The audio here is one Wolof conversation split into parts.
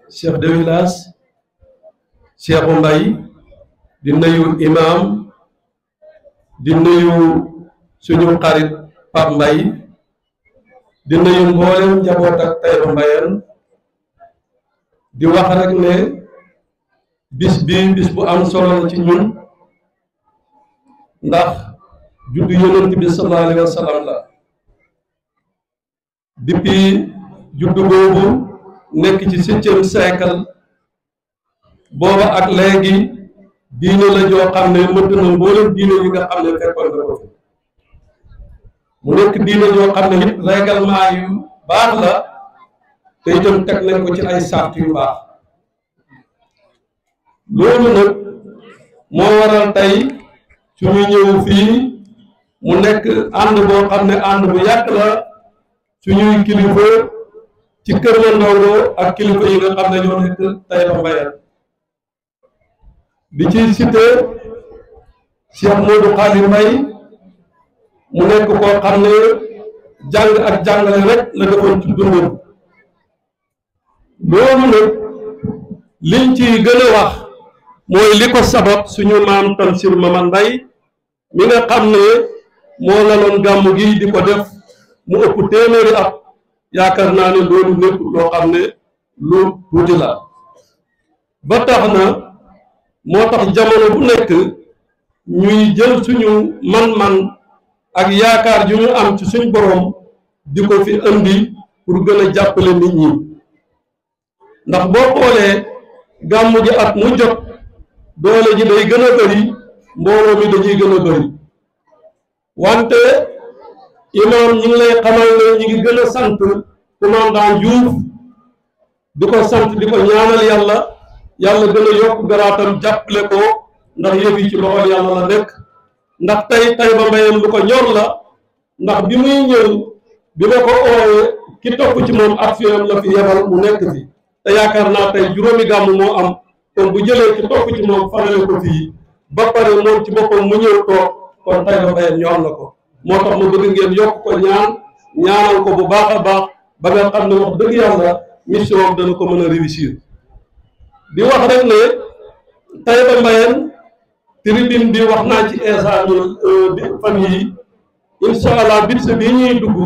chef de village Cheikh Mbaye di nuyu imam di nuyu suñu xarit Pape Mbaye di nuyu mboolem njaboot ak Taïba Mbayeen di wax rek ne bis bu am solo la ci ñun ndax juddu yonent bi sallallahu alayhi wa sallam la depuis juddu boobu nekk ci 7e siècle booba ak léegi diine la joo xam ne mënt na mboolem diine yi nga xam ne fekkoon na ko fi mu nekk diine joo xam ne it règlement yu baax la te itam teg nañ ko ci ay sart yu baax loolu nag moo waral tey suñu ñëw fii mu nekk ànd boo xam ne ànd bu yàgg la suñuy kilifa ci kër ma Ndongo ak kilifa yi nga xam ne ñoo nekk Taïba Mbayeen di ci cité Cheikh Modou Khali Mbaye mu nekk koo xam ne jàng ak jàngale rek la defoon ci dundam loolu nag liñ ci gën a wax mooy li ko sabab suñu maam Tamsir Mama Mbaye mi nga xam ne moo laloon gàmmu gi di ko def mu ëpp téeméeri at yaakaar naa ne loolu nekk loo xam ne lu tuuti la ba tax na moo tax jamono bu nekk ñuy jël suñu man-man ak yaakaar yu ñu am ci suñ borom di ko fi indi pour gën a jàppale nit ñi ndax boo xoolee gàmmu gi at mu jot doole ji day gën a bëri mbooloo mi dañuy gën a bëri wante imam ñi ngi lay xamal ne ñi ngi gën a sant commandant Diouf di ko sant di ko ñaanal yàlla gën a yokk garaatam jàppale ko ndax yëf yi ci loxol yàlla la nekk ndax tey Taïba Mbayeen lu ko ñor la ndax bi muy ñëw bi ma ko oowee ki topp ci moom ak fiyam la fi yebal mu nekk fi te yaakaar naa tey juróomi gàmm moo am kon bu jëlee ki topp ci moom farale ko fii ba pare moom ci boppam mu ñëw toog kon Taïba Mbayeen ñor na ko moo tax mu bëgg ngeen yokk ko ñaanal ko bu baax a baax ba nga xam ne wax dëgg yàlla mission am dana ko mën a réussir di wax rek ne Taïba Mbayeen tribune bi wax naa ci instant bi fan yi incha allah budget bi ñuy dugg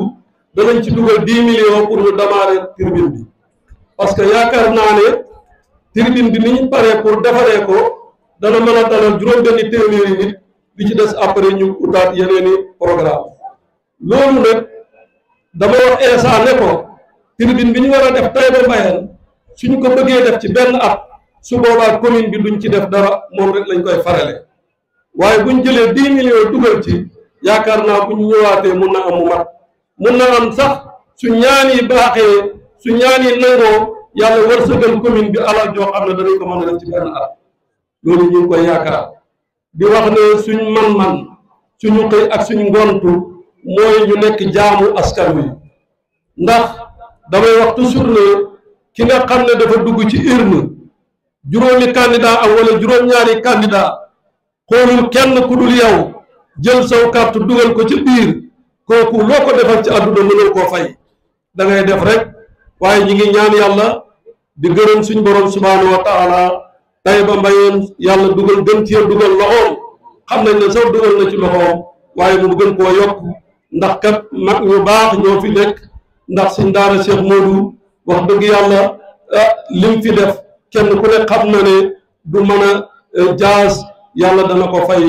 danañ ci dugal 10 millions pour ñu démarrer tribune bi parce que yaakaar naa ne tribune bi ni ñu paree pour defaree ko dana mën a dalal juróom-benni téeméeri nit li ci des après ñu utaat yeneeni programme loolu nag dama wax instant ne ko tribune bi ñu war a def Taïba Mbayeen suñu ko bëggee def ci benn at su boobaa commune bi duñ ci def dara moom rek lañ koy farale waaye buñ jëlee 10 millions dugal ci yaakaar naa bu ñu ñëwaatee mun na am mu mat mun na am sax su ñaan yi baaxee su ñaan yi nangoo yàlla wërsëgal commune bi alal joo xam ne danañ ko mën a def ci benn at loolu ñu ngi koy yaakaar di wax ne suñ man-man suñu xëy ak suñ ngontu mooy ñu nekk jaamu askan wi ndax damay wax toujours ne ki nga xam ne dafa dugg ci urne juróomi candidat am wala juróom-ñaari candidat xoolul kenn ku dul yow jël saw carte dugal ko ci biir kooku loo ko defal ci àdduna mënoo koo fay da ngay def rek waaye ñi ngi ñaan yàlla di gërëm suñ borom subhanahu wa taala Taïba Mbayeen yàlla dugal gën ci dugal loxoom xam nañ ne sax dugal na ci loxoom waaye mu gën koo yokk ndax kat mag ñu baax ñoo fi nekk ndax suñ daara Cheikh Modou wax dëgg yàlla lim fi def kenn ku ne xam na ne du mën a jaas yàlla dana ko fay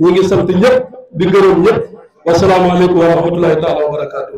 ñi ngi sant ñëpp di gërëm ñëpp wasalaamaaleykum wa rahmatullahi taala wa barakaatu